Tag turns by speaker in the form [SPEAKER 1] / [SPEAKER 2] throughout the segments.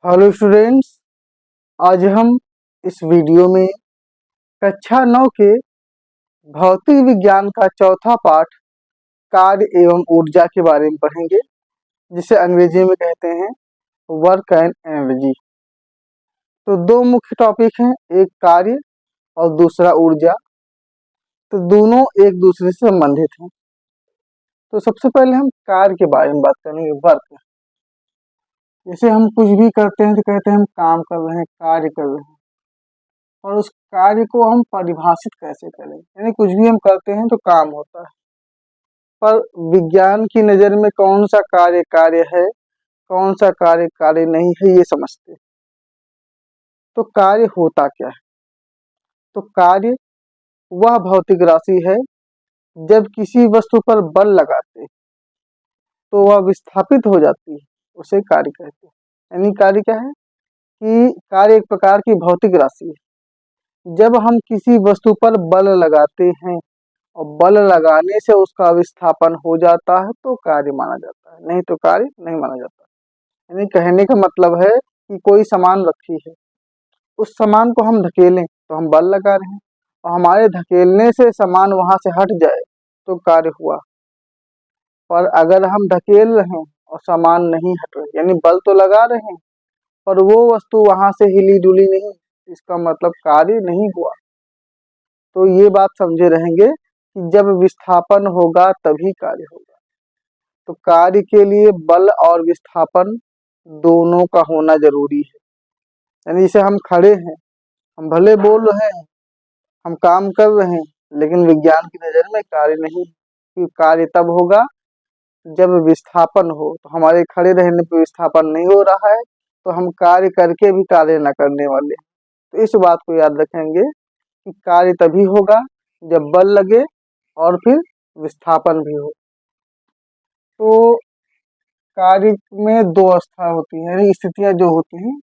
[SPEAKER 1] Hello students. आज हम इस वीडियो में कक्षा 9 के भौतिक विज्ञान का चौथा पाठ कार्य एवं ऊर्जा के बारे में पढ़ेंगे, जिसे अंग्रेजी में कहते हैं वर्क एंड एनर्जी। तो दो मुख्य टॉपिक हैं, एक कार्य और दूसरा ऊर्जा। तो दोनों एक दूसरे से संबंधित हैं। तो सबसे पहले हम कार्य के बारे में बात करेंगे, वर्क। जैसे हम कुछ भी करते हैं तो कहते हैं हम काम कर रहे हैं, कार्य कर रहे हैं। और उस कार्य को हम परिभाषित कैसे करें, यानी कुछ भी हम करते हैं तो काम होता है, पर विज्ञान की नज़र में कौन सा कार्य कार्य है, कौन सा कार्य कार्य नहीं है, ये समझते हैं। तो कार्य होता क्या है? तो कार्य वह भौतिक राशि है जब किसी वस्तु पर बल लगाते तो वह विस्थापित हो जाती है, उसे कार्य कहते हैं। यानी कार्य क्या है कि कार्य एक प्रकार की भौतिक राशि है। जब हम किसी वस्तु पर बल लगाते हैं और बल लगाने से उसका विस्थापन हो जाता है तो कार्य माना जाता है, नहीं तो कार्य नहीं माना जाता। यानी कहने का मतलब है कि कोई सामान रखी है, उस सामान को हम धकेलें तो हम बल लगा रहे हैं, और हमारे धकेलने से सामान वहां से हट जाए तो कार्य हुआ। पर अगर हम धकेल रहे हैं और सामान नहीं हट रहे, यानी बल तो लगा रहे हैं पर वो वस्तु वहां से हिली डुली नहीं, इसका मतलब कार्य नहीं हुआ। तो ये बात समझे रहेंगे कि जब विस्थापन होगा तभी कार्य होगा। तो कार्य के लिए बल और विस्थापन दोनों का होना जरूरी है। यानी जैसे हम खड़े हैं, हम भले बोल रहे हैं, हम काम कर रहे हैं, लेकिन विज्ञान की नजर में कार्य नहीं है। क्योंकि कार्य तब होगा जब विस्थापन हो। तो हमारे खड़े रहने पर विस्थापन नहीं हो रहा है तो हम कार्य करके भी कार्य न करने वाले हैं। तो इस बात को याद रखेंगे कि कार्य तभी होगा जब बल लगे और फिर विस्थापन भी हो। तो कार्य में दो अवस्था होती है, यानी स्थितियां जो होती हैं।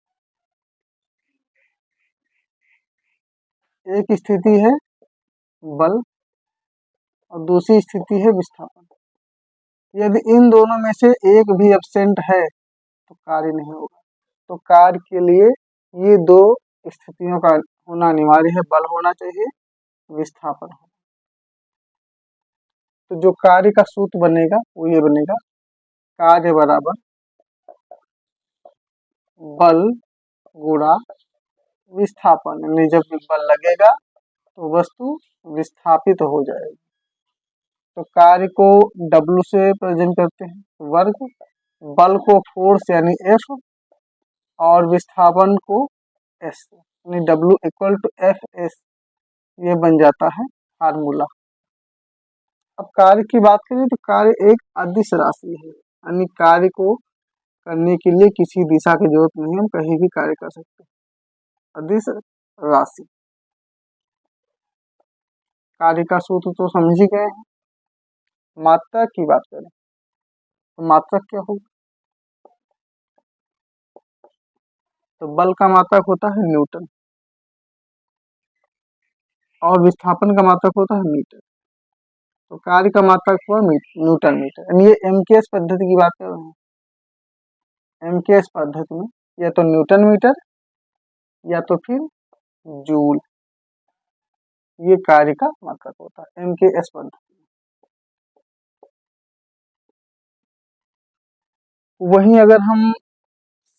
[SPEAKER 1] एक स्थिति है बल और दूसरी स्थिति है विस्थापन। यदि इन दोनों में से एक भी एब्सेंट है तो कार्य नहीं होगा। तो कार्य के लिए ये दो स्थितियों का होना अनिवार्य है, बल होना चाहिए, विस्थापन हो। तो जो कार्य का सूत्र बनेगा वो ये बनेगा, कार्य बराबर बल गुणा विस्थापन। यानी जब बल लगेगा तो वस्तु विस्थापित हो जाएगी। तो कार्य को W से प्रेजेंट करते हैं, वर्ग। बल को फोर्स यानी F, और विस्थापन को S, यानी W इक्वल टू FS। ये बन जाता है फार्मूला। अब कार्य की बात करें तो कार्य एक अदिश राशि है, यानी कार्य को करने के लिए किसी दिशा की जरूरत नहीं है, हम कहीं भी कार्य कर सकते हैं। अदिश राशि। कार्य का सूत्र तो समझ ही गए हैं। मात्रा की बात करें तो मात्रक क्या होगा? तो बल का मात्रक होता है न्यूटन और विस्थापन का मात्रक होता है मीटर। तो कार्य का मात्रक हुआ न्यूटन मीटर। यानी ये एमकेएस पद्धति की बात कर रहे हैं। एमकेएस पद्धति में या तो न्यूटन मीटर या तो फिर जूल, ये कार्य का मात्रक होता है एमकेएस पद्धति। वहीं अगर हम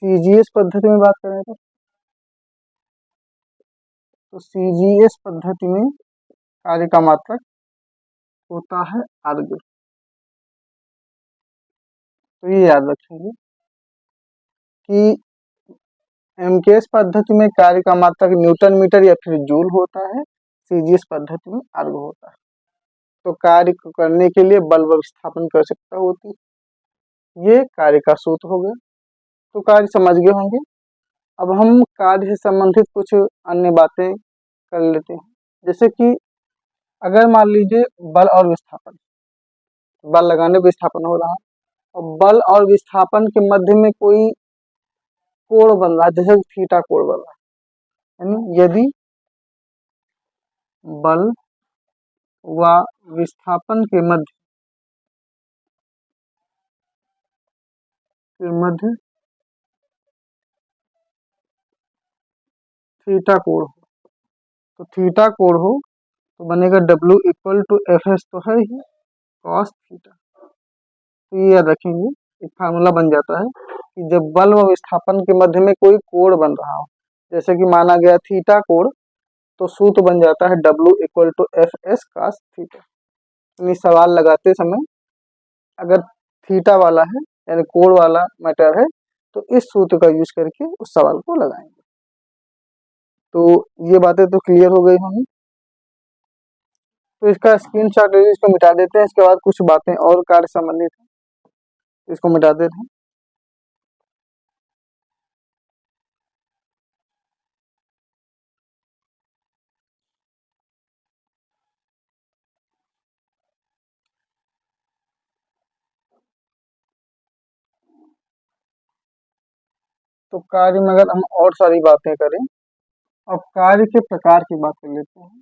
[SPEAKER 1] सीजीएस पद्धति में बात करें तो सीजीएस पद्धति में कार्य का मात्रक होता है अर्ग। तो ये याद रखेंगे कि एमकेएस पद्धति में कार्य का मात्रक न्यूटन मीटर या फिर जूल होता है, सीजीएस पद्धति में अर्ग होता है। तो कार्य को करने के लिए बल व विस्थापन की आवश्यकता होती है। ये कार्य का सूत्र हो गया। तो कार्य समझ गए होंगे। अब हम कार्य से संबंधित कुछ अन्य बातें कर लेते हैं। जैसे कि अगर मान लीजिए बल और विस्थापन, बल लगाने पर विस्थापन हो रहा है और बल और विस्थापन के मध्य में कोई कोण बन रहा है, जैसे थीटा कोण बन रहा है। यानी यदि बल व विस्थापन के मध्य थीटा कोण हो, तो थीटा कोण हो तो बनेगा W equal to F S तो है ही कॉस थीटा। तो ये याद रखेंगे, एक फार्मूला बन जाता है कि जब बल व विस्थापन के मध्य में कोई कोण बन रहा हो, जैसे कि माना गया थीटा कोण, तो सूत्र बन जाता है W equal to F S cos theta. यानी सवाल लगाते समय अगर थीटा वाला है यानी कोण वाला मैटर है तो इस सूत्र का यूज करके उस सवाल को लगाएंगे। तो ये बातें तो क्लियर हो गई होंगी। तो इसका स्क्रीनशॉट ले इसको मिटा देते हैं। इसके बाद कुछ बातें और कार्य संबंधित है, इसको मिटा देते हैं। तो कार्य में अगर हम और सारी बातें करें, अब कार्य के प्रकार की बात कर लेते हैं।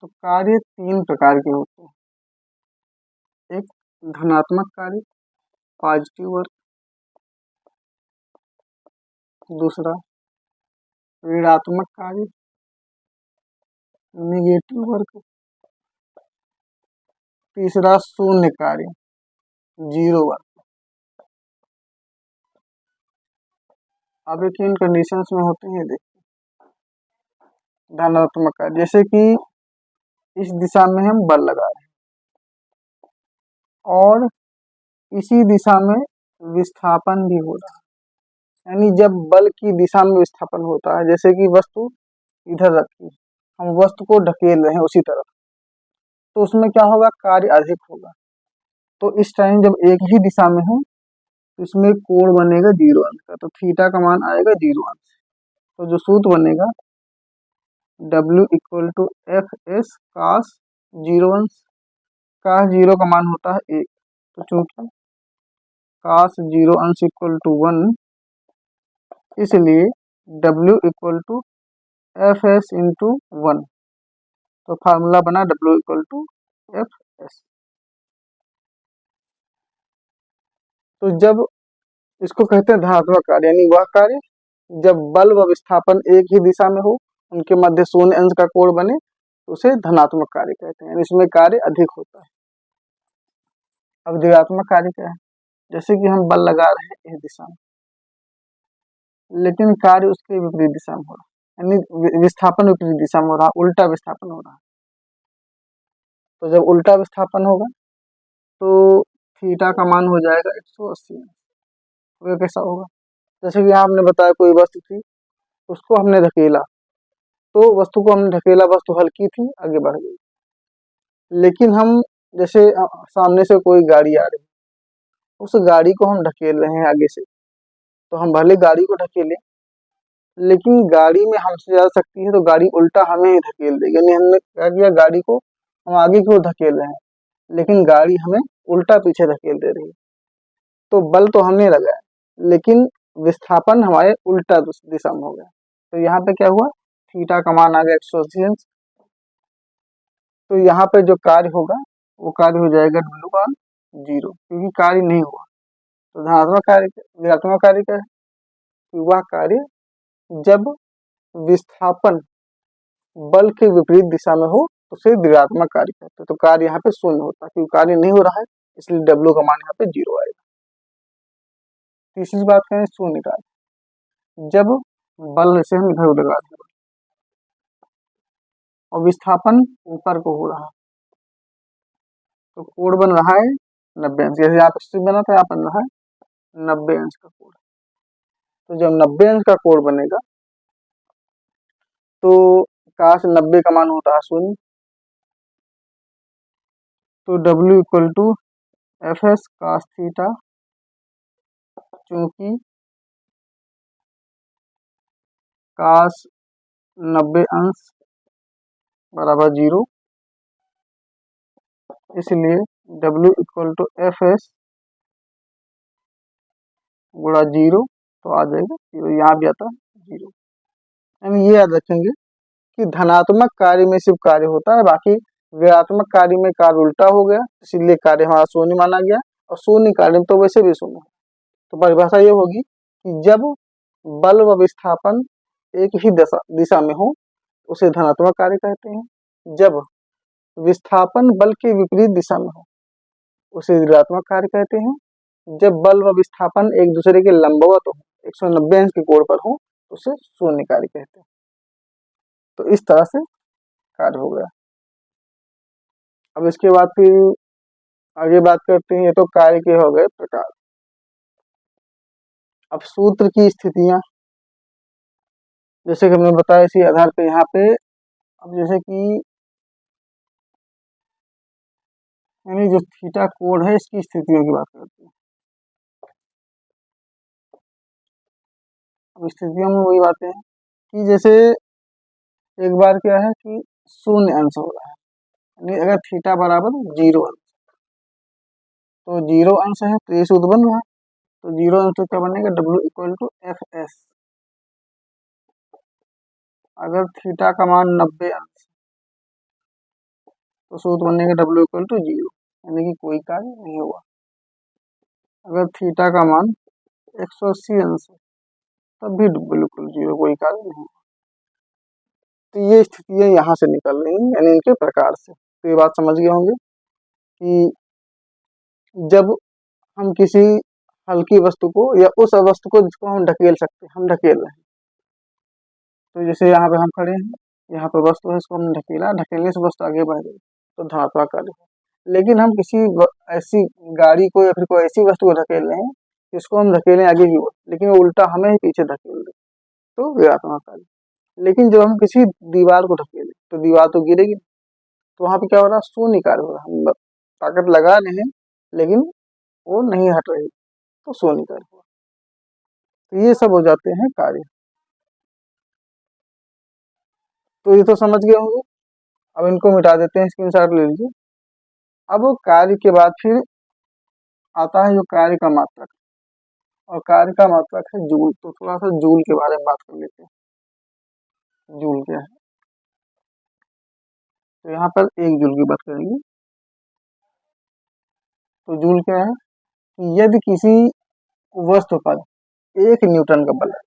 [SPEAKER 1] तो कार्य 3 प्रकार के होते हैं। एक धनात्मक कार्य, पॉजिटिव वर्क, दूसरा ऋणात्मक कार्य, नेगेटिव वर्क, तीसरा शून्य कार्य, जीरो वर्क। अब ये किन कंडीशंस में होते हैं देखिए। धनात्मक कार्य, जैसे कि इस दिशा में हम बल लगा रहे हैं और इसी दिशा में विस्थापन भी हो रहा है, यानी जब बल की दिशा में विस्थापन होता है, जैसे कि वस्तु इधर रखी है, हम वस्तु को ढकेल रहे हैं उसी तरफ, तो उसमें क्या होगा, कार्य अधिक होगा। तो इस टाइम जब एक ही दिशा में हो तो इसमें कोण बनेगा 0 अंश का, तो थीटा का मान आएगा 0 अंश। तो जो सूत्र बनेगा W equal to F S cos 0 अंश, कास 0 का मान होता है 1, तो चूंकि कास 0 अंश इक्वल टू 1, इसलिए W equal to F S into 1। तो फार्मूला बना W equal to F S. तो जब इसको कहते हैं धनात्मक कार्य, यानी वह कार्य जब बल व विस्थापन एक ही दिशा में हो, उनके मध्य शून्य अंश का कोण बने, तो उसे धनात्मक कार्य कहते हैं, यानी इसमें कार्य अधिक होता है। अब ऋणात्मक कार्य क्या है, जैसे कि हम बल लगा रहे हैं इस दिशा में, लेकिन कार्य उसके विपरीत दिशा में हो रहा है, यानी विस्थापन विपरीत दिशा में हो रहा, उल्टा विस्थापन हो रहा है। तो जब उल्टा विस्थापन होगा तो थीटा का मान हो जाएगा 180। वो कैसा होगा, जैसे कि आपने बताया कोई वस्तु थी, उसको हमने धकेला, तो वस्तु को हमने ढकेला, वस्तु हल्की थी, आगे बढ़ गई। लेकिन हम जैसे सामने से कोई गाड़ी आ रही है, उस गाड़ी को हम ढकेल रहे हैं आगे से, तो हम भले गाड़ी को ढकेलें, लेकिन गाड़ी में हमसे ज्यादा शक्ति है तो गाड़ी उल्टा हमें ही धकेल देगी। यानी हमने क्या किया, गाड़ी को हम आगे की ओर धकेल रहे हैं, लेकिन गाड़ी हमें उल्टा पीछे धकेल दे रही है। तो बल तो हमने लगाया, लेकिन विस्थापन हमारे उल्टा दिशा में हो गया। तो यहाँ पे क्या हुआ, थीटा का मान आ गया 180 अंश। तो यहाँ पे जो कार्य होगा वो कार्य हो जाएगा W का 0, क्योंकि कार्य नहीं हुआ। तो धनात्मक कार्य, ऋणात्मक कार्य क्या है, वह कार्य जब विस्थापन बल के विपरीत दिशा में हो तो उसे ऋणात्मक कार्य कहते हैं। तो कार्य यहाँ पे शून्य होता है, क्योंकि कार्य नहीं हो रहा है, इसलिए W का मान यहाँ पे 0 आएगा। तीसरी बात करें शून्य कार्य, जब बल से हम इधर उधर लगा रहे हैं और विस्थापन ऊपर को हो रहा है, तो कोण बन रहा है 90 अंश। जैसे यहाँ पे बना था, यहाँ बन रहा है 90 अंश का कोण। तो जब 90 अंश का कोण बनेगा तो काश 90 का मान होता है 0, तो W equal to F S cos theta, चूंकि कास 90 अंश बराबर 0, इसलिए W equal to F S गुणा 0, तो आ जाएगा 0, यहाँ भी आता है 0। यानी ये याद रखेंगे कि धनात्मक कार्य में सिर्फ कार्य होता है, बाकी ऋणात्मक कार्य में कार्य उल्टा हो गया, इसीलिए कार्य हमारा शून्य माना गया, और शून्य कार्य में तो वैसे भी शून्य है। तो परिभाषा ये होगी कि जब बल व विस्थापन एक ही दिशा में हो उसे धनात्मक कार्य कहते हैं। जब विस्थापन बल के विपरीत दिशा में हो उसे ऋणात्मक कार्य कहते हैं। जब बल व विस्थापन एक दूसरे के लंबवत हो 190 अंश के कोण पर हो तो उसे शून्य कार्य कहते हैं। तो इस तरह से कार्य हो गया। अब इसके बाद फिर आगे बात करते हैं, ये तो कार्य के हो गए प्रकार। अब सूत्र की स्थितियां, जैसे कि हमने बताया इसी आधार पे यहाँ पे, अब जैसे कि यानी जो थीटा कोण है इसकी स्थितियों की बात करते हैं। अब स्थितियों में वही बातें हैं कि जैसे एक बार क्या है कि शून्य अंश हो रहा है, यानी अगर थीटा बराबर 0 अंश, तो 0 अंश है तो ये सूत्र बन रहा है। तो 0 अंश तो क्या बनेगा, W equal to F S. अगर थीटा का मान 90 अंश तो सूत्र बनेगा W इक्वल टू 0, यानी कि कोई कार्य नहीं हुआ। अगर थीटा का मान 180 अंश है तब भी बिल्कुल 0, कोई कार्य नहीं हुआ। तो ये स्थितियां यहाँ से निकल रही हैं, यानी इनके प्रकार से। तो ये बात समझ गए होंगे कि जब हम किसी हल्की वस्तु को या उस वस्तु को जिसको हम ढकेल सकते हैं, हम ढकेल रहे हैं, तो जैसे यहाँ पे हम खड़े हैं, यहाँ पे वस्तु है, इसको हमने ढकेला, ढकेलने से वस्तु आगे बढ़ गई तो धनात्मक कार्य है। लेकिन हम किसी ऐसी गाड़ी को या फिर कोई ऐसी वस्तु को ढकेल रहे हैं जिसको हम धकेलें आगे भी हो, लेकिन वो उल्टा हमें ही पीछे धकेल दे तो ऋणात्मक कार्य। लेकिन जब हम किसी दीवार को ढकेलें तो दीवार तो गिरेगी, तो वहां पे क्या हो रहा है, शून्य कार्य हो रहा है। हम ताकत लगा रहे हैं लेकिन वो नहीं हट रही तो शून्य कार्य हुआ। तो ये सब हो जाते हैं कार्य। तो ये तो समझ गए होंगे। अब इनको मिटा देते हैं, स्क्रीनशॉट ले लीजिए। अब कार्य के बाद फिर आता है जो कार्य का मात्रक, और कार्य का मात्रक है जूल। तो थोड़ा सा जूल के बारे में बात कर लेते हैं। जूल क्या है, तो यहाँ पर 1 जूल की बात करेंगे। तो जूल क्या है कि यदि किसी वस्तु पर 1 न्यूटन का बल है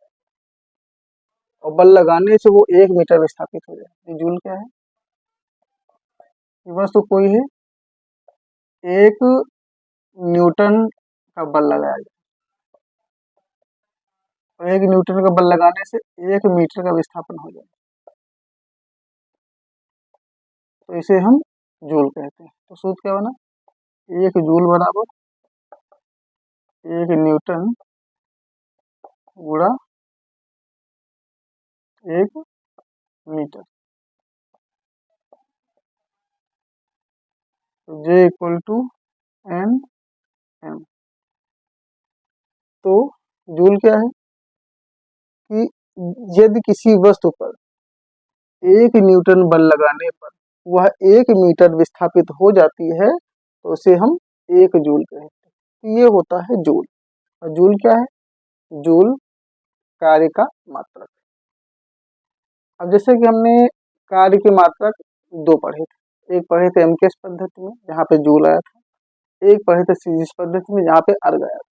[SPEAKER 1] और बल लगाने से वो 1 मीटर विस्थापित हो जाए, ये जूल क्या है। ये वस्तु कोई है, 1 न्यूटन का बल लगाया जाए और 1 न्यूटन का बल लगाने से 1 मीटर का विस्थापन हो जाए, तो इसे हम जूल कहते हैं। तो सूत्र क्या बना, 1 जूल बराबर 1 न्यूटन गुणा 1 मीटर। तो J equal to N M. तो जूल क्या है कि यदि किसी वस्तु पर 1 न्यूटन बल लगाने पर वह 1 मीटर विस्थापित हो जाती है तो उसे हम 1 जूल कहते हैं। तो ये होता है जूल। और जूल क्या है, जूल कार्य का मात्रक। अब जैसे कि हमने कार्य के मात्रक 2 पढ़े थे, एक पढ़े थे एमकेएस पद्धति में जहाँ पे जूल आया था, एक पढ़े थे सीजीएस पद्धति में जहाँ पे अर्ग आया था।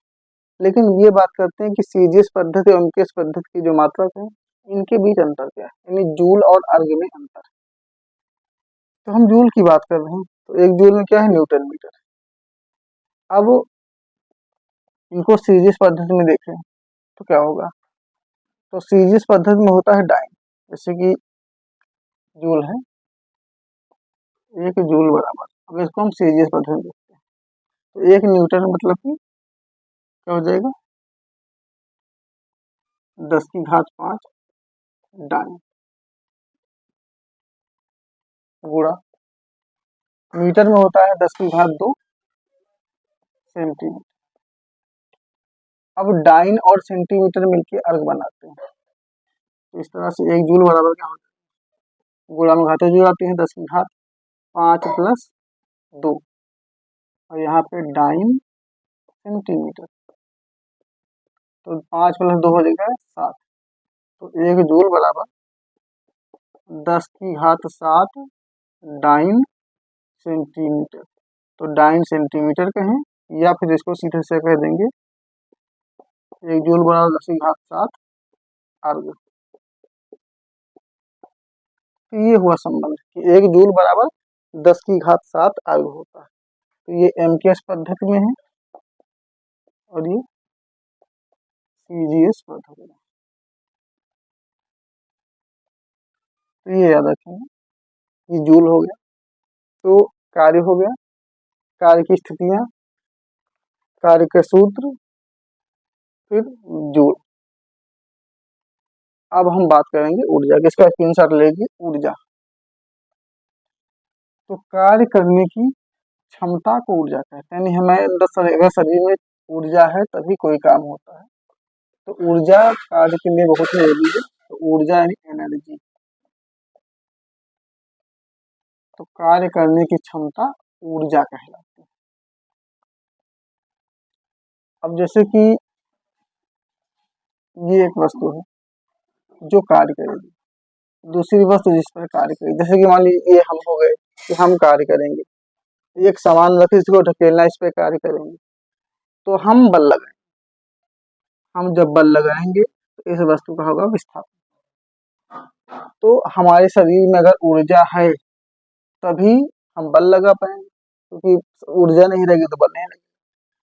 [SPEAKER 1] लेकिन ये बात करते हैं कि सीजीएस पद्धति और एमकेएस पद्धति की जो मात्रक है इनके बीच अंतर क्या है, यानी जूल और अर्ग में अंतर। तो हम जूल की बात कर रहे हैं, तो 1 जूल में क्या है, न्यूटन मीटर। अब इनको सीजीएस पद्धति में देखें तो क्या होगा, तो सीजीएस पद्धति में होता है डाइन, जैसे कि जूल है 1 जूल बराबर, अब इसको हम सीजीएस पद्धति में देखते हैं तो 1 न्यूटन मतलब कि क्या हो जाएगा, 10 की घात 5 डाइन गुणा, मीटर में होता है 10 की घात 2 सेंटीमीटर। अब डाइन और सेंटीमीटर मिलके अर्ग बनाते हैं, तो इस तरह से 1 जूल बराबर क्या होता है, गुणा में घातें जुड़ जाती हैं, 10 की घात 5 प्लस 2 और यहाँ पे डाइन सेंटीमीटर, तो 5 प्लस 2 हो जाएगा 7। तो 1 जूल बराबर 10 की घात 7 डाइन सेंटीमीटर। तो डाइन सेंटीमीटर कहें या फिर इसको सीधे से कह देंगे 1 जूल बराबर 10 की घात 7 अर्ग। तो ये हुआ संबंध कि 1 जूल बराबर 10 की घात 7 आयु होता है। तो ये एमकेएस पद्धति में है और ये सीजीएस पद्धति में। तो ये याद रखेंगे, ये जूल हो गया। तो कार्य हो गया, कार्य की स्थितियां, कार्य के सूत्र, फिर जूल। अब हम बात करेंगे ऊर्जा की, इसका स्क्रीनशॉट लेगी ऊर्जा। तो कार्य करने की क्षमता को ऊर्जा कहते हैं। यानी हमारे अंदर अगर शरीर में ऊर्जा है तभी कोई काम होता है। तो ऊर्जा कार्य के लिए बहुत जरूरी है। तो ऊर्जा यानी एनर्जी। तो कार्य करने की क्षमता ऊर्जा कहलाती है। अब जैसे कि ये एक वस्तु है जो कार्य करेगी, दूसरी वस्तु जिस पर कार्य करेगी। जैसे कि मान लीजिए ये हम हो गए कि हम कार्य करेंगे, एक सामान रखे इसको ढकेलना, इस पे कार्य करेंगे, तो हम बल लगाएंगे। हम जब बल लगाएंगे तो इस वस्तु का होगा विस्थापन। तो हमारे शरीर में अगर ऊर्जा है तभी हम बल लगा पाएंगे, क्योंकि ऊर्जा नहीं रहेगी तो बल नहीं लगेगा।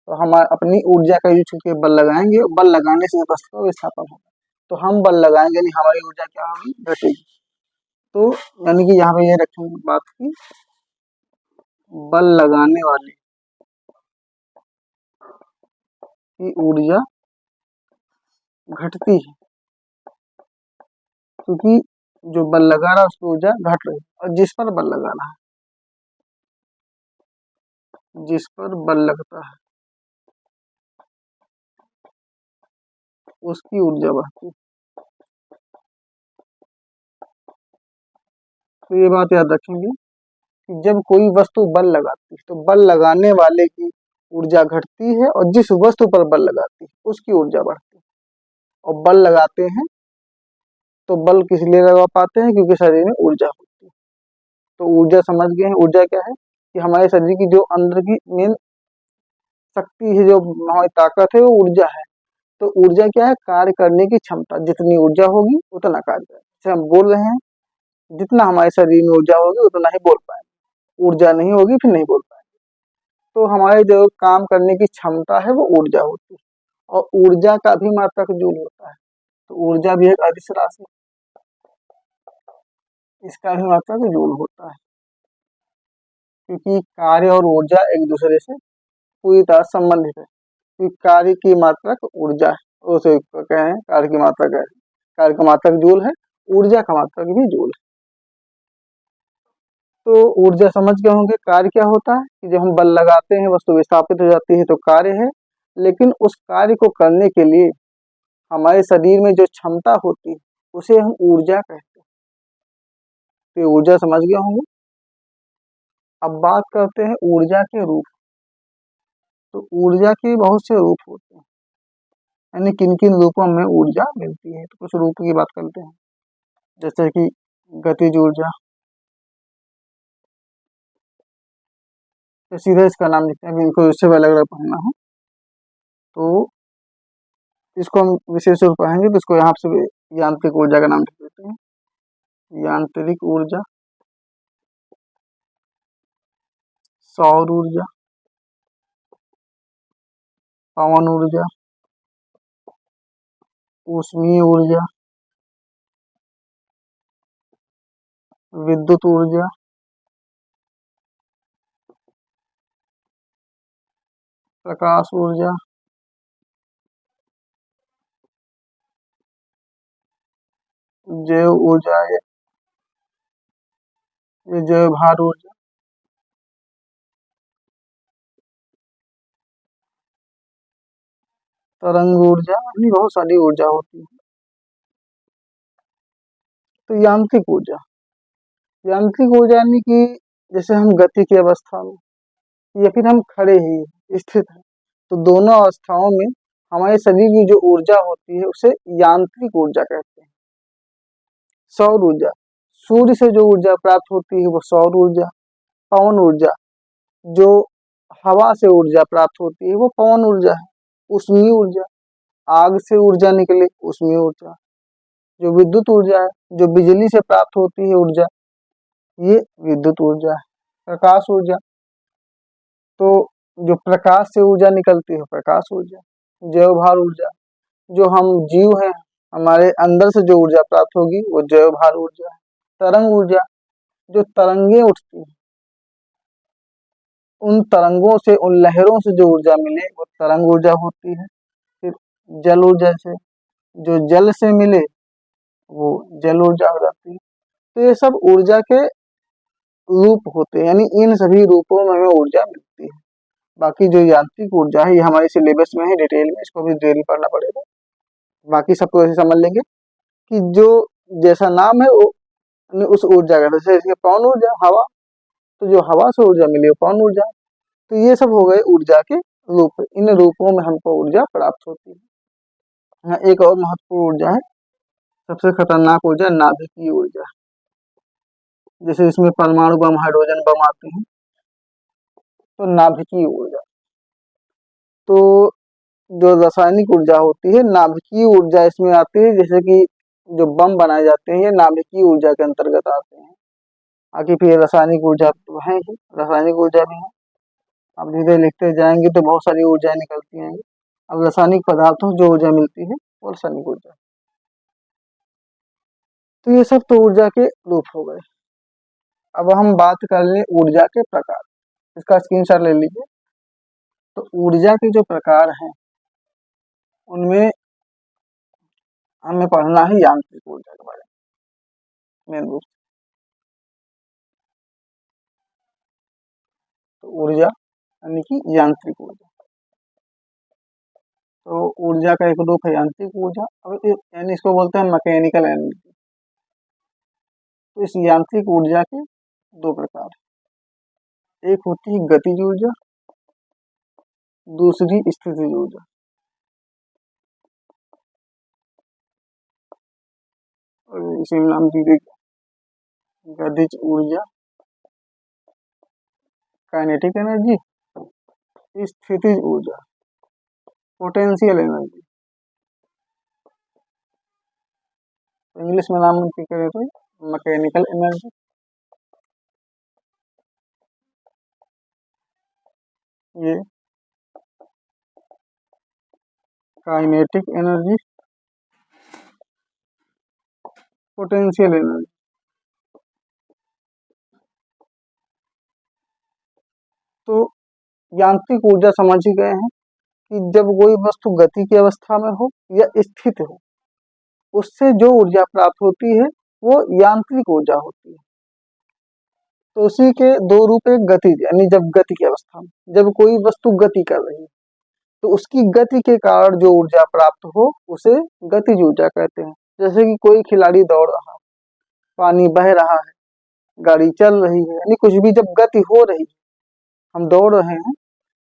[SPEAKER 1] तो हम अपनी ऊर्जा का यूज करके बल लगाएंगे, बल लगाने से वस्तु का विस्थापन होगा। तो हम बल लगाएंगे नहीं, हमारी ऊर्जा क्या होगी, घटेगी। तो यानी कि यहाँ पे ये रखेंगे बात की बल लगाने वाले की ऊर्जा घटती है, क्योंकि जो बल लगा रहा है उसकी ऊर्जा घट रही है। और जिस पर बल लगा रहा है, जिस पर बल लगता है उसकी ऊर्जा बढ़ती है। तो ये बात याद रखेंगे कि जब कोई वस्तु बल लगाती है तो बल लगाने वाले की ऊर्जा घटती है और जिस वस्तु पर बल लगाती है उसकी ऊर्जा बढ़ती है। और बल लगाते हैं तो बल किस लिए लगा पाते हैं, क्योंकि शरीर में ऊर्जा होती है। तो ऊर्जा समझ गए हैं, ऊर्जा क्या है कि हमारे शरीर की जो अंदर की मेन शक्ति है, जो हमारी ताकत है, वो ऊर्जा है। तो ऊर्जा क्या है, कार्य करने की क्षमता। जितनी ऊर्जा होगी उतना कार्य करें। जैसे हम बोल रहे हैं, जितना हमारे शरीर में ऊर्जा होगी उतना ही बोल पाएंगे, ऊर्जा नहीं होगी फिर नहीं बोल पाएंगे। तो हमारे जो काम करने की क्षमता है वो ऊर्जा होती है। और ऊर्जा का भी मात्रक जूल होता है। तो ऊर्जा भी एक अदिश राशि, इसका भी मात्रक जूल होता है। क्योंकि कार्य और ऊर्जा एक दूसरे से पूरी तरह संबंधित है। क्योंकि कार्य की मात्रक ऊर्जा है, उसे कहें कार्य की मात्रक है, कार्य का मात्रक जूल है, ऊर्जा का मात्रक भी जूल है। तो ऊर्जा समझ गए होंगे। कार्य क्या होता है कि जब हम बल लगाते हैं वस्तु विस्थापित हो जाती है तो कार्य है। लेकिन उस कार्य को करने के लिए हमारे शरीर में जो क्षमता होती है उसे हम ऊर्जा कहते हैं। तो ऊर्जा समझ गए होंगे। अब बात करते हैं ऊर्जा के रूप। तो ऊर्जा के बहुत से रूप होते हैं, यानी किन किन रूपों में ऊर्जा मिलती है। तो कुछ रूप की बात करते हैं, जैसे कि गतिज ऊर्जा। तो सीधे इसका नाम लिखते हैं, इनको इससे अलग अलग पढ़ना हो तो इसको हम विशेष रूप पढ़ेंगे। तो इसको यहाँ से यांत्रिक ऊर्जा का नाम लिख देते हैं, यांत्रिक ऊर्जा, सौर ऊर्जा, पवन ऊर्जा, ऊष्मीय ऊर्जा, विद्युत ऊर्जा, प्रकाश ऊर्जा, जैव ऊर्जा, ये जैव भार ऊर्जा, तरंग ऊर्जा, यानी बहुत सारी ऊर्जा होती है। तो यांत्रिक ऊर्जा, यांत्रिक ऊर्जा यानी कि जैसे हम गति की अवस्था में या फिर हम खड़े ही स्थित हैं, तो दोनों अवस्थाओं में हमारे शरीर की जो ऊर्जा होती है उसे यांत्रिक ऊर्जा कहते हैं। सौर ऊर्जा, सूर्य से जो ऊर्जा प्राप्त होती है वो सौर ऊर्जा। पवन ऊर्जा, जो हवा से ऊर्जा प्राप्त होती है वो पवन ऊर्जा है। ऊष्मीय ऊर्जा, आग से ऊर्जा निकले ऊष्मीय ऊर्जा। जो विद्युत ऊर्जा है, जो बिजली से प्राप्त होती है ऊर्जा ये विद्युत ऊर्जा है। प्रकाश ऊर्जा, तो जो प्रकाश से ऊर्जा निकलती है प्रकाश ऊर्जा। जैव भार ऊर्जा, जो हम जीव हैं हमारे अंदर से जो ऊर्जा प्राप्त होगी वो जैव भार ऊर्जा है। तरंग ऊर्जा, जो तरंगे उठती हैं उन तरंगों से, उन लहरों से जो ऊर्जा मिले वो तरंग ऊर्जा होती है। फिर जल ऊर्जा से, जो जल से मिले वो जल ऊर्जा हो जाती है। तो ये सब ऊर्जा के रूप होते हैं, यानी इन सभी रूपों में हमें ऊर्जा मिलती है। बाकी जो यांत्रिक ऊर्जा है ये हमारे सिलेबस में है डिटेल में, इसको भी डेली पढ़ना पड़ेगा। बाकी सबको ऐसे समझ लेंगे कि जो जैसा नाम है वो उस ऊर्जा का, जैसे पवन ऊर्जा हवा, तो जो हवा से ऊर्जा मिली वो पवन ऊर्जा। तो ये सब हो गए ऊर्जा के रूप, इन रूपों में हमको ऊर्जा प्राप्त होती है। हाँ, एक और महत्वपूर्ण ऊर्जा है, सबसे खतरनाक ऊर्जा नाभिकीय ऊर्जा। जैसे इसमें परमाणु बम, हाइड्रोजन बम आते हैं, तो नाभिकीय ऊर्जा। तो जो रासायनिक ऊर्जा होती है नाभिकीय ऊर्जा इसमें आती है, जैसे कि जो बम बनाए जाते हैं ये नाभिकीय ऊर्जा के अंतर्गत आते हैं। आगे फिर रासायनिक ऊर्जा तो है ही, रासायनिक ऊर्जा भी है। अब धीरे लिखते जाएंगे तो बहुत सारी ऊर्जाएं निकलती हैं। अब रासायनिक पदार्थों से जो ऊर्जा मिलती है वो रासायनिक ऊर्जा। तो ये सब तो ऊर्जा के रूप हो गए। अब हम बात कर लें ऊर्जा के प्रकार, इसका स्क्रीनशॉट ले लीजिए। तो ऊर्जा के जो प्रकार हैं उनमें हमें पढ़ना है यांत्रिक ऊर्जा के बारे में मेन रूप से। तो ऊर्जा यानी कि यांत्रिक ऊर्जा, तो ऊर्जा का एक रूप है यांत्रिक ऊर्जा, यानी इसको बोलते हैं मैकेनिकल एनर्जी। तो इस यांत्रिक ऊर्जा के दो प्रकार, एक होती है गतिज ऊर्जा, दूसरी स्थितिज ऊर्जा। और इसे नाम दीजिए गतिज ऊर्जा, काइनेटिक एनर्जी, स्थितिज ऊर्जा, पोटेंशियल एनर्जी। इंग्लिश में नाम करें तो मैकेनिकल एनर्जी, ये काइनेटिक एनर्जी, पोटेंशियल एनर्जी। तो यांत्रिक ऊर्जा समझ ही गए हैं कि जब कोई वस्तु गति की अवस्था में हो या स्थित हो, उससे जो ऊर्जा प्राप्त होती है वो यांत्रिक ऊर्जा होती है। तो उसी के दो रूप, एक गतिज यानी जब गति की अवस्था में, जब कोई वस्तु गति कर रही है तो उसकी गति के कारण जो ऊर्जा प्राप्त हो उसे गतिज ऊर्जा कहते हैं। जैसे कि कोई खिलाड़ी दौड़ रहा है, पानी बह रहा है, गाड़ी चल रही है, यानी कुछ भी जब गति हो रही है, हम दौड़ रहे हैं,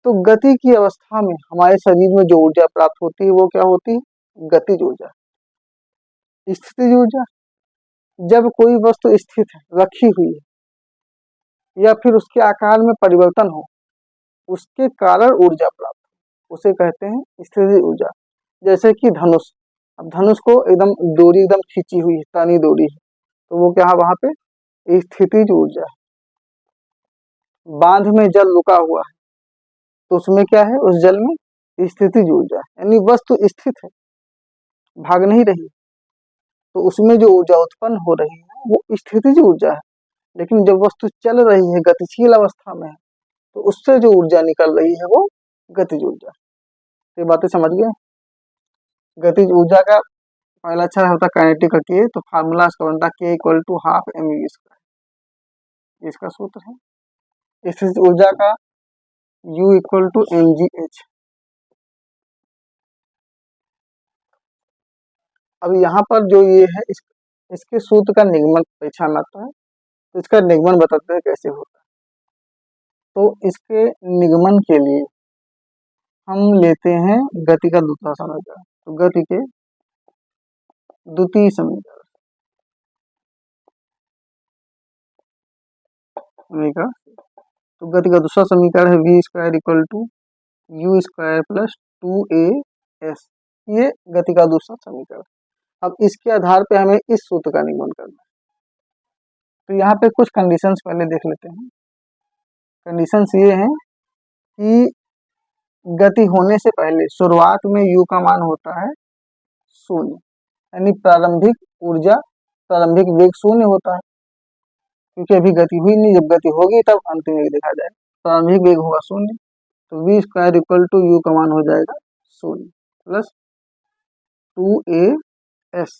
[SPEAKER 1] तो गति की अवस्था में हमारे शरीर में जो ऊर्जा प्राप्त होती है वो क्या होती है? गतिज ऊर्जा। स्थितिज ऊर्जा, जब कोई वस्तु स्थित है, रखी हुई है या फिर उसके आकार में परिवर्तन हो, उसके कारण ऊर्जा प्राप्त, उसे कहते हैं स्थितिज ऊर्जा। जैसे कि धनुष, अब धनुष को एकदम डोरी एकदम खींची हुई है, तनी डोरी है, तो वो क्या है वहां पे स्थितिज ऊर्जा है। बांध में जल रुका हुआ है तो उसमें क्या है? उस जल में स्थितिज ऊर्जा है, यानी वस्तु स्थित है, भाग नहीं रही, तो उसमें जो ऊर्जा उत्पन्न हो रही है वो स्थितिज ऊर्जा है। लेकिन जब वस्तु चल रही है, गतिशील अवस्था में है, तो उससे जो ऊर्जा निकल रही है वो गतिज ऊर्जा। ये बातें समझ गए? गतिज ऊर्जा का पहला अक्षर होता है काइनेटिक का के, तो फार्मूला इसका बनता है K equal to half M V square, इसका सूत्र है। स्थितिज ऊर्जा का U equal to M G H. अब यहाँ पर जो ये है इसके सूत्र का निगमन परीक्षा में आता है, तो इसका निगमन बताते हैं कैसे होता है। तो इसके निगमन के लिए हम लेते हैं गति का दूसरा समीकरण, तो गति के द्वितीय समीकरण समीकरण, तो गति का दूसरा समीकरण है V square equal to U square plus 2a_s, ये गति का दूसरा समीकरण। अब इसके आधार पे हमें इस सूत्र का निगमन करना है। तो यहाँ पे कुछ कंडीशंस पहले देख लेते हैं। कंडीशंस ये हैं कि गति होने से पहले शुरुआत में u का मान होता है 0, यानी प्रारंभिक ऊर्जा, प्रारंभिक वेग 0 होता है, क्योंकि अभी गति हुई नहीं। जब गति होगी तब अंतिम वेग देखा जाए। प्रारंभिक वेग होगा 0, तो v square equal to u का मान हो जाएगा 0 प्लस 2as,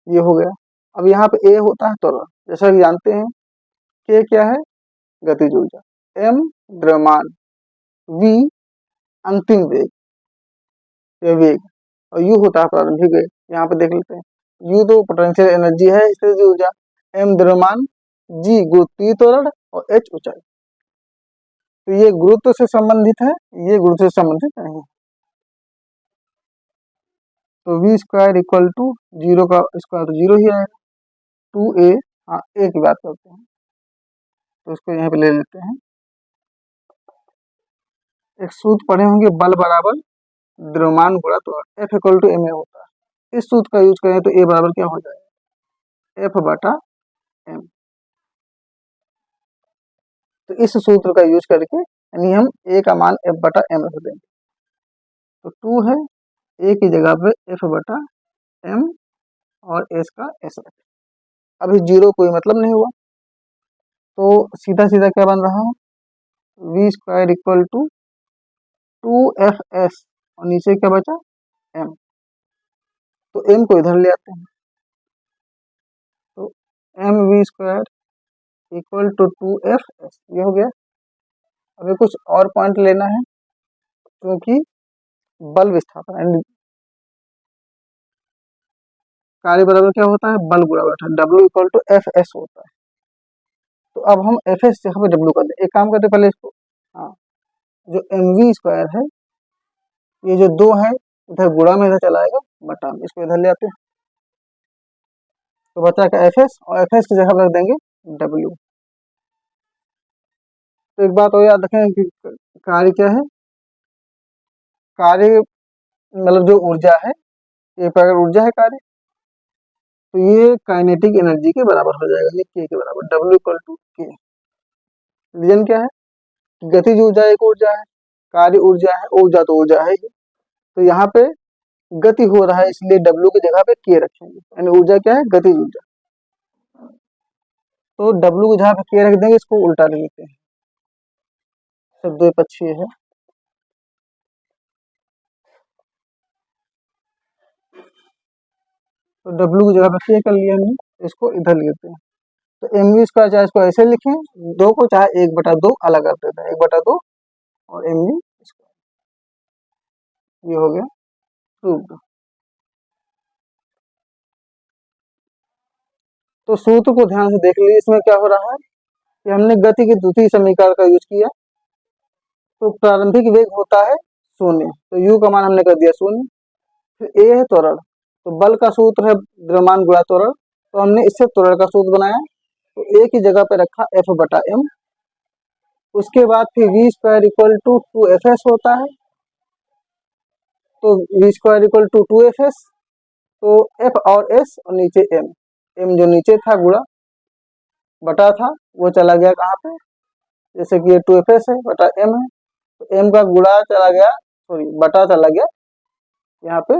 [SPEAKER 1] ये हो गया। अब यहाँ पे a होता है त्वरण, जैसा कि जानते हैं। k क्या है? गतिज ऊर्जा, m द्रव्यमान, v अंतिम वेग या वेग, और u होता है प्रारंभिक वेग। यहाँ पे देख लेते हैं, u तो पोटेंशियल एनर्जी है, स्थितिज ऊर्जा, m द्रव्यमान, g गुरुत्वीय त्वरण और h ऊंचाई। तो ये गुरुत्व से संबंधित है, ये गुरुत्व से संबंधित नहीं है। तो v स्क्वायर इक्वल टू 0 का स्क्वायर तो 0 ही आएगा, 2a, हाँ a की बात करते हैं तो इसको यहाँ पे ले लेते हैं। एक सूत्र पढ़े होंगे, बल बराबर द्रव्यमान गुणा त्वरण, F इक्वल टू ma होता है। इस सूत्र का यूज करें तो a बराबर क्या हो जाएगा? F बटा m। तो इस सूत्र का यूज करके यानी हम a का मान F बटा m रख देंगे। तो 2 है, a की जगह पे F बटा m और s का s रखें। अभी 0 कोई मतलब नहीं हुआ, तो सीधा सीधा क्या बन रहा है? v square equal to 2fs और नीचे क्या बचा? m। तो m को इधर ले आते हैं, तो m v square equal to 2fs, ये हो गया। अभी कुछ और पॉइंट लेना है, क्योंकि बल विस्थापन यानी कार्य बराबर क्या होता है? बल गुणा बैठा, W इक्वल टू fs होता है। तो अब हम fs जगह पे W कर दें। एक काम करते पहले इसको, हाँ, जो mv स्क्वायर है, ये जो 2 है इधर गुणा में इधर चला आएगा बटा में, इसको इधर ले आते हैं। तो बचा क्या? fs, और fs की जगह पर रख देंगे W। तो एक बात और याद रखें कि कार्य क्या है? कार्य मतलब जो ऊर्जा है, ये अगर ऊर्जा है कार्य, तो ये काइनेटिक एनर्जी के बराबर हो जाएगा, ये k के बराबर, W equal to k। Reason क्या है? गतिज ऊर्जा एक ऊर्जा है, कार्य ऊर्जा है, ऊर्जा तो ऊर्जा है ही। तो यहाँ पे गति हो रहा है, इसलिए W की जगह पे k रखेंगे, यानी ऊर्जा क्या है? गतिज ऊर्जा। तो W की जगह पे k रख देंगे, इसको उल्टा ले लेते हैं, सब दो पक्षीय है। तो W की जगह पे k कर लिया हमने, इसको इधर लेते हैं। तो mv स्क्वायर, चाहे इसको ऐसे लिखें 2 को, चाहे 1/2 अलग कर देते हैं, 1/2 और mv स्क्वायर, ये हो गया प्रूव्ड। तो सूत्र को ध्यान से देख लीजिए, इसमें क्या हो रहा है कि हमने गति के द्वितीय समीकरण का यूज किया। तो प्रारंभिक वेग होता है 0, तो u का मान हमने कर दिया 0। फिर a है त्वरण, तो बल का सूत्र है द्रव्यमान गुणा त्वरण, तो हमने इससे त्वरण का सूत्र बनाया, तो a की जगह पे रखा F बटा m। उसके बाद फिर v square equal to 2fs होता है, तो v square equal to 2fs, तो F और s और नीचे m जो नीचे था गुणा बटा था, वो चला गया कहाँ पे? जैसे कि ये 2fs है बटा m है, तो m का गुणा चला गया, सॉरी बटा चला गया यहाँ पे,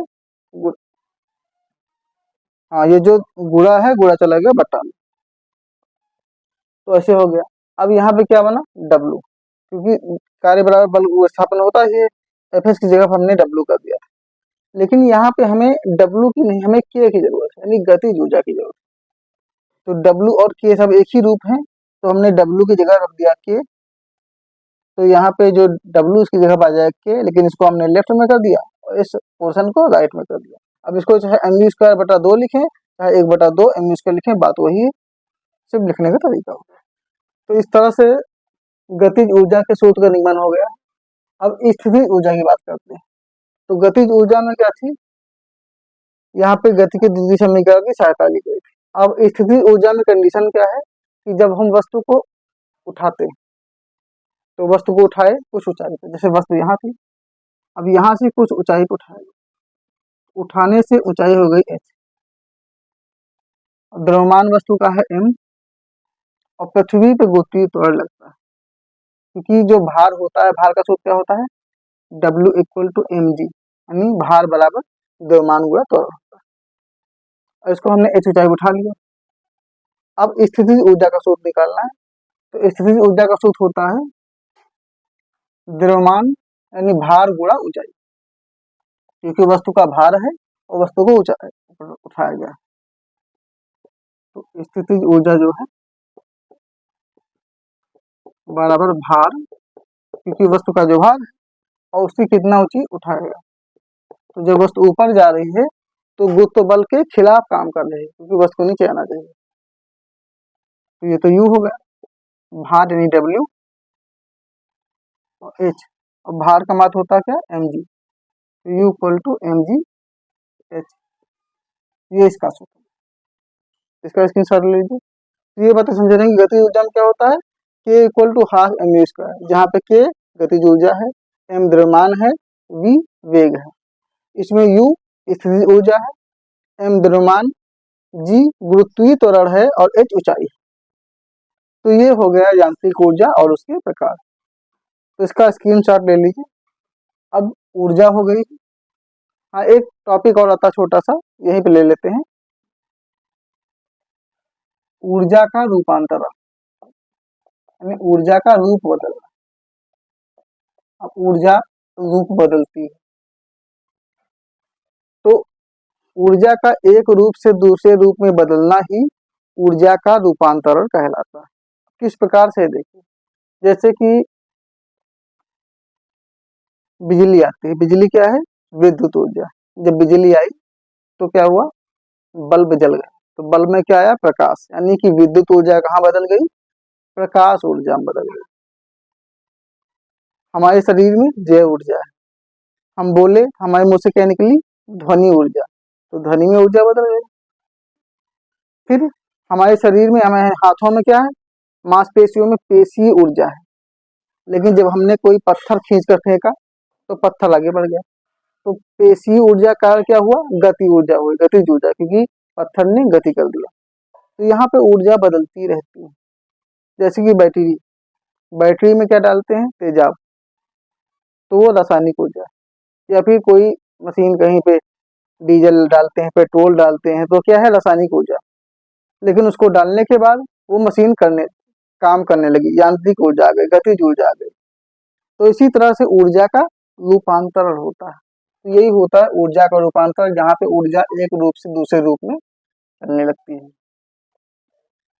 [SPEAKER 1] हाँ ये जो गुणा है गुणा चला गया बटा में, तो ऐसे हो गया। अब यहाँ पे क्या बना? W, क्योंकि कार्य बराबर बल विस्थापन होता है, fs की जगह पर हमने W कर दिया। लेकिन यहाँ पे हमें W की नहीं, हमें k की जरूरत है, यानी गतिज ऊर्जा की जरूरत है। तो W और k सब एक ही रूप है, तो हमने W की जगह रख दिया k। तो यहाँ पे जो W उसकी जगह पर आ जाएगा k, लेकिन इसको हमने लेफ्ट में कर दिया और इस पोर्शन को राइट में कर दिया। अब इसको चाहे mv स्क्वायर बटा 2 लिखें, चाहे 1/2 mv स्क्वायर लिखें, बात वही है, सिर्फ लिखने का तरीका होगा। तो इस तरह से गतिज ऊर्जा के सूत्र का निर्माण हो गया। अब स्थितिज ऊर्जा की बात करते हैं। तो गतिज ऊर्जा में क्या थी? यहाँ पे गति के द्वितीय समीकरण की सहायता ली गई थी। अब स्थितिज ऊर्जा में कंडीशन क्या है कि जब हम वस्तु को उठाते हैं, तो वस्तु को उठाए कुछ ऊंचाई पे, जैसे वस्तु यहाँ थी, अब यहाँ से कुछ ऊंचाई पे उठाए, उठाने से ऊंचाई हो गई h, द्रव्यमान वस्तु का है m और पृथ्वी पे गुरुत्वीय त्वरण लगता है, क्योंकि जो भार होता है, भार का सूत्र क्या होता है, W इक्वल टू mg, यानी भार बराबर द्रव्यमान गुणा त्वरण होता है। और इसको हमने h ऊंचाई उठा लिया। अब स्थितिज ऊर्जा का सूत्र निकालना है, तो स्थितिज ऊर्जा का सूत्र होता है द्रव्यमान यानी भार गुणा ऊंचाई, क्योंकि वस्तु का भार है और वस्तु को ऊंचाई उठाया गया है। तो स्थितिज ऊर्जा जो है बराबर भार, क्योंकि वस्तु का जो भार है और उसकी कितना ऊंची उठाया गया। तो जब वस्तु ऊपर जा रही है तो गुरुत्व बल के खिलाफ काम कर रही है, क्योंकि वस्तु को नीचे आना चाहिए। तो ये तो यू हो गया, भार यानी डब्ल्यू और एच, और भार का मात्रा होता है क्या, M G, U equal to M G H, ये इसका सूत्र, इसका स्क्रीनशॉट ले लीजिए। तो ये बातें समझ रहे हैं कि गतिज ऊर्जा में क्या होता है, K equal to half M U square, जहाँ पे के गतिज ऊर्जा है, एम द्रव्यमान है, वी वेग है। इसमें यू स्थितिज ऊर्जा है, एम द्रव्यमान, जी गुरुत्वीय त्वरण है और एच ऊंचाई है। तो ये हो गया यांत्रिक ऊर्जा और उसके प्रकार। तो इसका स्क्रीनशॉट ले लीजिए। अब ऊर्जा हो गई। हाँ, एक टॉपिक और आता छोटा सा, यहीं पे ले लेते हैं, ऊर्जा का रूपांतरण, यानी ऊर्जा का रूप बदलना। अब ऊर्जा रूप बदलती है, तो ऊर्जा का एक रूप से दूसरे रूप में बदलना ही ऊर्जा का रूपांतरण कहलाता है। किस प्रकार से देखिए, जैसे कि बिजली आती है, बिजली क्या है, विद्युत ऊर्जा। जब बिजली आई तो क्या हुआ, बल्ब जल गया, तो बल्ब में क्या आया, प्रकाश, यानी कि विद्युत ऊर्जा कहाँ बदल गई, प्रकाश ऊर्जा में बदल गई। हमारे शरीर में जैव ऊर्जा है, हम बोले हमारे मुंह से क्या निकली, ध्वनि ऊर्जा, तो ध्वनि में ऊर्जा बदल गई। फिर हमारे शरीर में, हमारे हाथों में क्या है, मांसपेशियों में पेशीय ऊर्जा है, लेकिन जब हमने कोई पत्थर खींच कर फेंका तो पत्थर आगे बढ़ गया, तो पेशीय ऊर्जा का क्या हुआ, गति ऊर्जा हुई, गतिज ऊर्जा, क्योंकि पत्थर ने गति कर दिया। तो यहाँ पे ऊर्जा बदलती रहती है। जैसे कि बैटरी, बैटरी में क्या डालते हैं, तेजाब, तो वो रासायनिक ऊर्जा है। या फिर कोई मशीन कहीं पे डीजल डालते हैं, पेट्रोल डालते हैं, तो क्या है, रासायनिक ऊर्जा। लेकिन उसको डालने के बाद वो मशीन काम करने लगी, यांत्रिक ऊर्जा आ गई, गतिज ऊर्जा आ गई। तो इसी तरह से ऊर्जा का रूपांतरण होता है। तो यही होता है ऊर्जा का रूपांतरण, जहाँ पे ऊर्जा एक रूप से दूसरे रूप में चलने लगती है।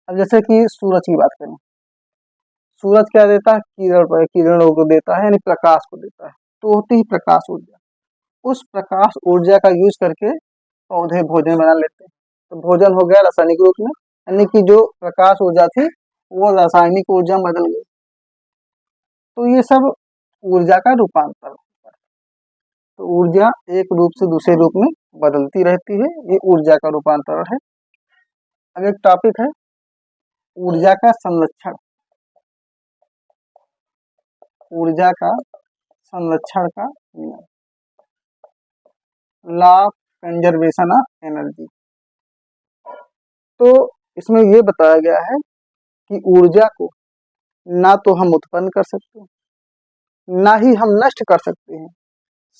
[SPEAKER 1] अब जैसे कि सूरज की बात करें, सूरज क्या देता है, किरणों को देता है, यानी प्रकाश को देता है, तो होती ही प्रकाश ऊर्जा। उस प्रकाश ऊर्जा का यूज करके पौधे भोजन बना लेते हैं, तो भोजन हो गया रासायनिक रूप में, यानी कि जो प्रकाश ऊर्जा थी वो रासायनिक ऊर्जा में बदल गई। तो ये सब ऊर्जा का रूपांतर होता है। तो ऊर्जा एक रूप से दूसरे रूप में बदलती रहती है, ये ऊर्जा का रूपांतरण है। अब एक टॉपिक है ऊर्जा का संरक्षण, ऊर्जा का संरक्षण का नियम, law of conservation of energy. तो इसमें ये बताया गया है कि ऊर्जा को ना तो हम उत्पन्न कर सकते हैं, ना ही हम नष्ट कर सकते हैं,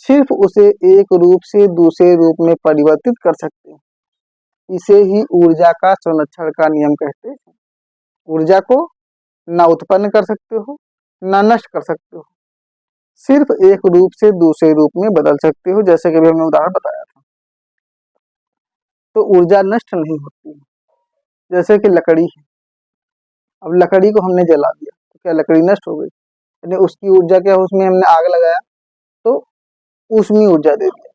[SPEAKER 1] सिर्फ उसे एक रूप से दूसरे रूप में परिवर्तित कर सकते हैं। इसे ही ऊर्जा का संरक्षण का नियम कहते हैं। ऊर्जा को ना उत्पन्न कर सकते हो, ना नष्ट कर सकते हो, सिर्फ एक रूप से दूसरे रूप में बदल सकते हो, जैसे कि अभी हमने उदाहरण बताया था। तो ऊर्जा नष्ट नहीं होती है। जैसे कि लकड़ी है, अब लकड़ी को हमने जला दिया तो क्या लकड़ी नष्ट हो गई, यानी उसकी ऊर्जा क्या, उसमें हमने आग लगाया तो उसमें ऊर्जा दे दिया,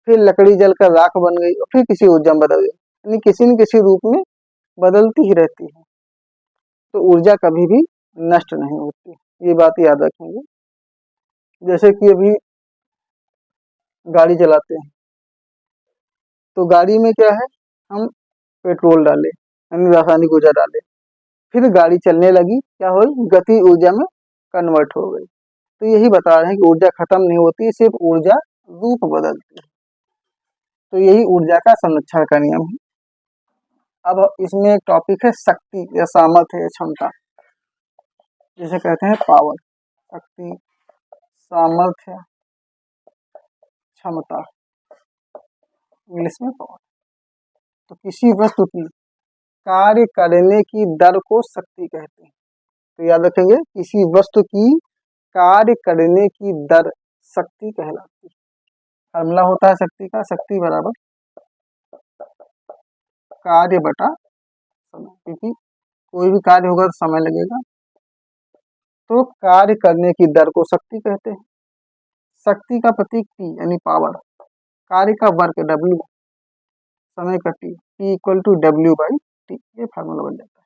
[SPEAKER 1] फिर लकड़ी जलकर राख बन गई और फिर किसी ऊर्जा में बदल गई, यानी किसी न किसी रूप में बदलती ही रहती है। तो ऊर्जा कभी भी नष्ट नहीं होती, ये बात याद रखेंगे। जैसे कि अभी गाड़ी चलाते हैं, तो गाड़ी में क्या है, हम पेट्रोल डाले, यानी रासायनिक ऊर्जा डाले, फिर गाड़ी चलने लगी, क्या हुई, गति ऊर्जा में कन्वर्ट हो गई। तो यही बता रहे हैं कि ऊर्जा खत्म नहीं होती, सिर्फ ऊर्जा रूप बदलती है। तो यही ऊर्जा का संरक्षण का नियम है। अब इसमें एक टॉपिक है शक्ति या सामर्थ्य या क्षमता, जिसे कहते हैं पावर। शक्ति, सामर्थ्य, क्षमता, इंग्लिश में पावर। तो किसी वस्तु की कार्य करने की दर को शक्ति कहते हैं। तो याद रखेंगे, किसी वस्तु की कार्य करने की दर शक्ति कहलाती है। फॉर्मूला होता है शक्ति का, शक्ति बराबर कार्य बटा समय, क्योंकि कोई भी कार्य होगा तो समय लगेगा, तो कार्य करने की दर को शक्ति कहते हैं। शक्ति का प्रतीक P यानी पावर, कार्य का वर्क W, समय का T, P equal to W/T, ये फार्मूला बन जाता है।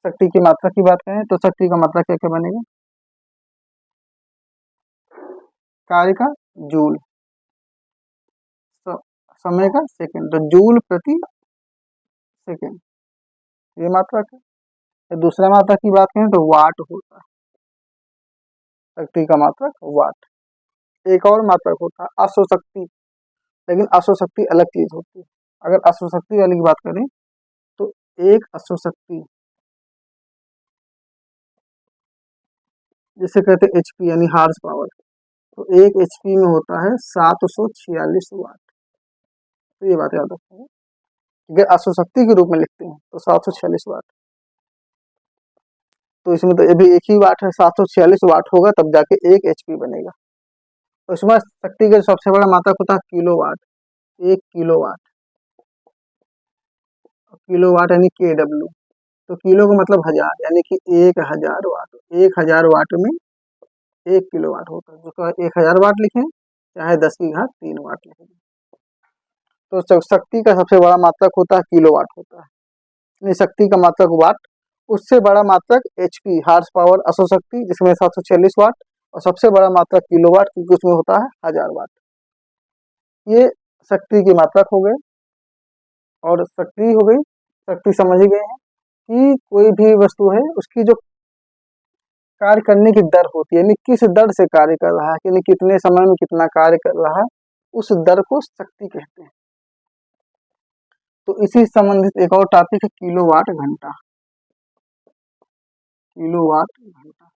[SPEAKER 1] शक्ति की मात्रा की बात करें तो शक्ति का मात्रा क्या क्या बनेगा? कार्य का जूल, समय का सेकंड, तो जूल प्रति सेकंड, ये मात्रा है। तो दूसरा मात्रा की बात करें तो वाट होता है, शक्ति का मात्रक वाट। एक और मात्रक होता है अश्वशक्ति, लेकिन अश्वशक्ति अलग चीज होती है। अगर अश्वशक्ति वाली की बात करें तो एक अश्वशक्ति जिसे कहते हैं HP यानी हार्स पावर, तो एक HP में होता है 746 वाट। तो ये बात याद रखेंगे, अगर अश्वशक्ति के रूप में लिखते हैं तो 746 वाट। तो इसमें तो अभी एक ही वाट है, 746 वाट होगा तब जाके एक HP बनेगा। तो इसमें शक्ति का सबसे बड़ा मात्रक होता है किलोवाट, 1 किलोवाट। किलोवाट यानी KW, तो किलो का मतलब हजार, यानी कि 1000 वाट। 1000 वाट में 1 किलोवाट होता है, जो 1000 वाट लिखें चाहे 10⁻³ वाट लिखें। तो शक्ति का सबसे बड़ा मात्रक होता है किलोवाट होता है, शक्ति का मात्रक वाट। उससे बड़ा मात्रक HP हार्स पावर अश्वशक्ति, जिसमें 746 वाट, और सबसे बड़ा मात्रक किलोवाट, क्योंकि उसमें होता है 1000 वाट। ये शक्ति की मात्रक हो गए और शक्ति हो गई। शक्ति समझ ही गए हैं कि कोई भी वस्तु है उसकी जो कार्य करने की दर होती है, यानी किस दर से कार्य कर रहा है, यानी कितने समय में कितना कार्य कर रहा है, उस दर को शक्ति कहते हैं। तो इसी संबंधित एक और टॉपिक है किलोवाट घंटा। किलोवाट घंटा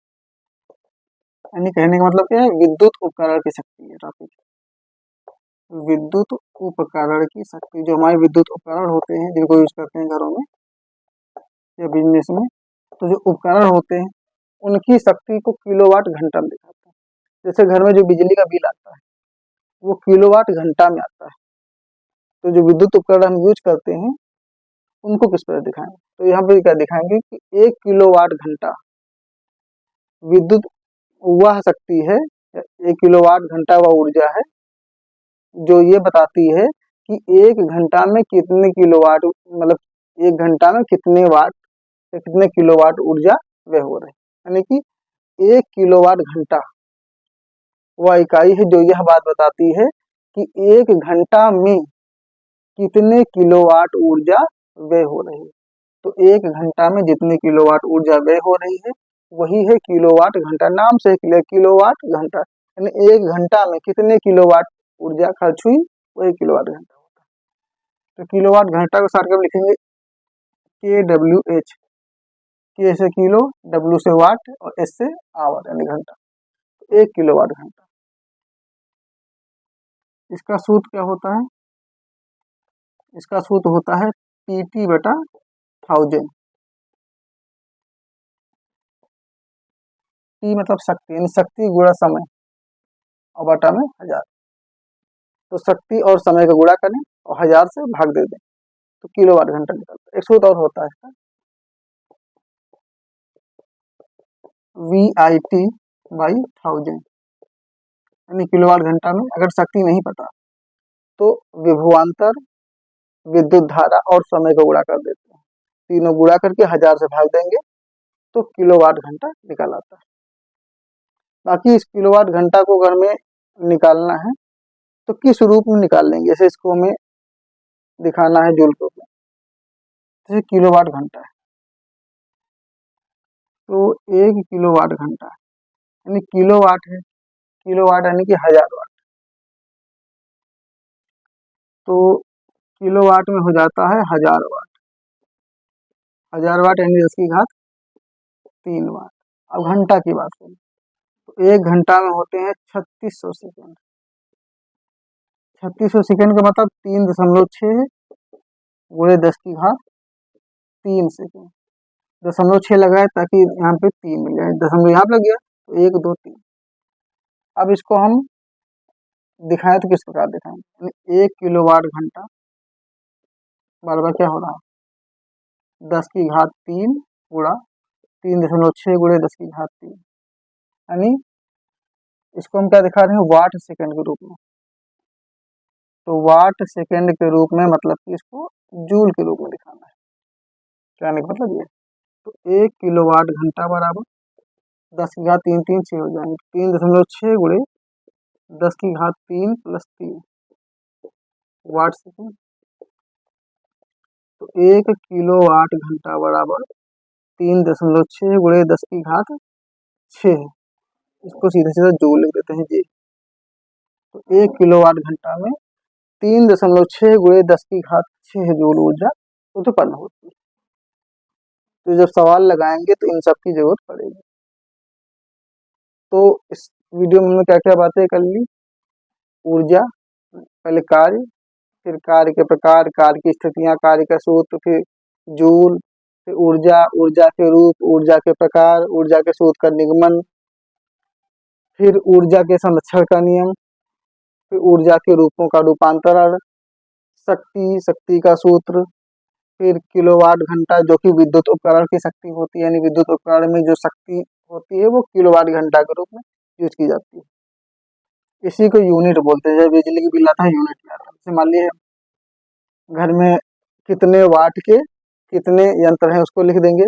[SPEAKER 1] यानी कहने का मतलब क्या है, विद्युत उपकरण की शक्ति है टॉपिक। विद्युत उपकरण की शक्ति, जो हमारे विद्युत उपकरण होते हैं जिनको यूज करते हैं घरों में या बिजनेस में, तो जो उपकरण होते हैं उनकी शक्ति को किलोवाट घंटा में दिखाते हैं। जैसे घर में जो बिजली का बिल आता है वो किलोवाट घंटा में आता है। तो जो विद्युत उपकरण हम यूज करते हैं उनको किस तरह दिखाएंगे, तो यहाँ पे क्या दिखाएंगे कि 1 किलोवाट घंटा विद्युत वह शक्ति है, 1 किलोवाट घंटा वह ऊर्जा है जो ये बताती है कि 1 घंटा में कितने किलोवाट, मतलब 1 घंटा में कितने वाट या कितने किलोवाट ऊर्जा व्यय हो रही है। यानी कि 1 किलोवाट घंटा वह इकाई है जो यह बात बताती है कि 1 घंटा में कितने किलोवाट ऊर्जा व्यय हो रही है। तो 1 घंटा में जितने किलोवाट ऊर्जा व्यय हो रही है वही है किलोवाट घंटा। नाम से किलोवाट घंटा, यानी 1 घंटा में कितने किलोवाट ऊर्जा खर्च हुई वही किलोवाट घंटा होता है। तो किलोवाट घंटा को शॉर्टकट लिखेंगे KWH, K से किलो, W से वाट और S से आवर यानी घंटा। तो 1 किलोवाट घंटा, इसका सूत्र क्या होता है? इसका सूत्र होता है PT बटा 1000। P मतलब शक्ति, यानी शक्ति गुणा समय और बटा में 1000। तो शक्ति और समय का गुणा करें और 1000 से भाग दे दें तो किलोवाट घंटा निकलता है। एक सूत्र और होता है इसका, VIT/1000, यानी किलोवाट घंटा में अगर शक्ति नहीं पता तो विभवांतर, विद्युत धारा और समय को गुणा कर देते हैं। तीनों गुणा करके 1000 से भाग देंगे तो किलोवाट घंटा निकल आता है। बाकी इस किलोवाट घंटा को अगर में निकालना है तो किस रूप में निकाल लेंगे, जैसे इसको हमें दिखाना है जूल के रूप में, जैसे किलोवाट घंटा है तो 1 किलोवाट घंटा यानी किलोवाट है, किलोवाट यानी कि 1000 वाट। तो किलोवाट में हो जाता है 1000 वाट। 1000 वाट यानी 10 की घात 3 वाट। अब घंटा की बात करें तो 1 घंटा में होते हैं 3600 सेकंड। 3600 सेकंड का मतलब 3.6 गुणे 10 की घात 3 सेकंड। 0.6 लगाए ताकि यहाँ पे 3 मिल जाए, दशमलव यहाँ पे लग गया तो 1 2 3। अब इसको हम दिखाएं तो किस प्रकार दिखाएं, 1 किलोवाट घंटा बराबर क्या हो रहा है 10 की घात 3 गुणा 3.6 गुणे 10 की घात 3, यानी इसको हम क्या दिखा रहे हैं वाट सेकंड के रूप में। तो वाट सेकंड के रूप में मतलब कि इसको जूल के रूप में दिखाना है। कहने का मतलब ये, तो 1 किलोवाट घंटा बराबर 10 की घात 3 3 6 हो जाएंगे, 3.6 गुणे 10 की घात 3 प्लस 3 वाट सेकंड। तो 1 किलोवाट घंटा बराबर 3.6 गुणे 10 की घात 6। इसको सीधे सीधे जूल लिख देते हैं जी। तो 1 किलोवाट घंटा में 3.6 गुणे 10 की घात 6 जूल ऊर्जा उत्पन्न होती है। तो जब सवाल लगाएंगे तो इन सब की जरूरत पड़ेगी। तो इस वीडियो में हमने क्या क्या बातें कर ली, ऊर्जा, पहले कार्य, फिर कार्य के प्रकार, कार्य की स्थितियां, कार्य का सूत्र, फिर जूल, फिर ऊर्जा, ऊर्जा के रूप, ऊर्जा के प्रकार, ऊर्जा के सूत्र का निगमन, फिर ऊर्जा के संरक्षण का नियम, फिर ऊर्जा के रूपों का रूपांतरण, शक्ति, शक्ति का सूत्र, फिर किलोवाट घंटा जो कि विद्युत उपकरण की शक्ति होती है, यानी विद्युत उपकरण में जो शक्ति होती है वो किलोवाट घंटा के रूप में यूज की जाती है। इसी को यूनिट बोलते हैं। जब बिजली की बिल आता है यूनिट में आता है। जैसे मान लीजिए घर में कितने वाट के कितने यंत्र हैं उसको लिख देंगे,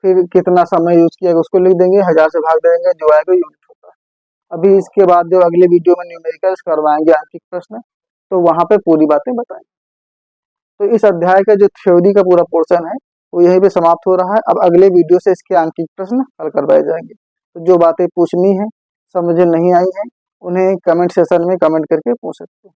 [SPEAKER 1] फिर कितना समय यूज किया उसको लिख देंगे, 1000 से भाग देंगे, जो आएगा यूनिट होता है। अभी इसके बाद जो अगले वीडियो में न्यूमेरिकल्स करवाएंगे आंकिक प्रश्न, तो वहां पे पूरी बातें बताएंगे। तो इस अध्याय का जो थ्योरी का पूरा पोर्शन है वो यहीं पे समाप्त हो रहा है। अब अगले वीडियो से इसके आंकिक प्रश्न हल करवाए जाएंगे। तो जो बातें पूछनी है, समझ नहीं आई है, उन्हें कमेंट सेशन में कमेंट करके पूछ सकते हैं।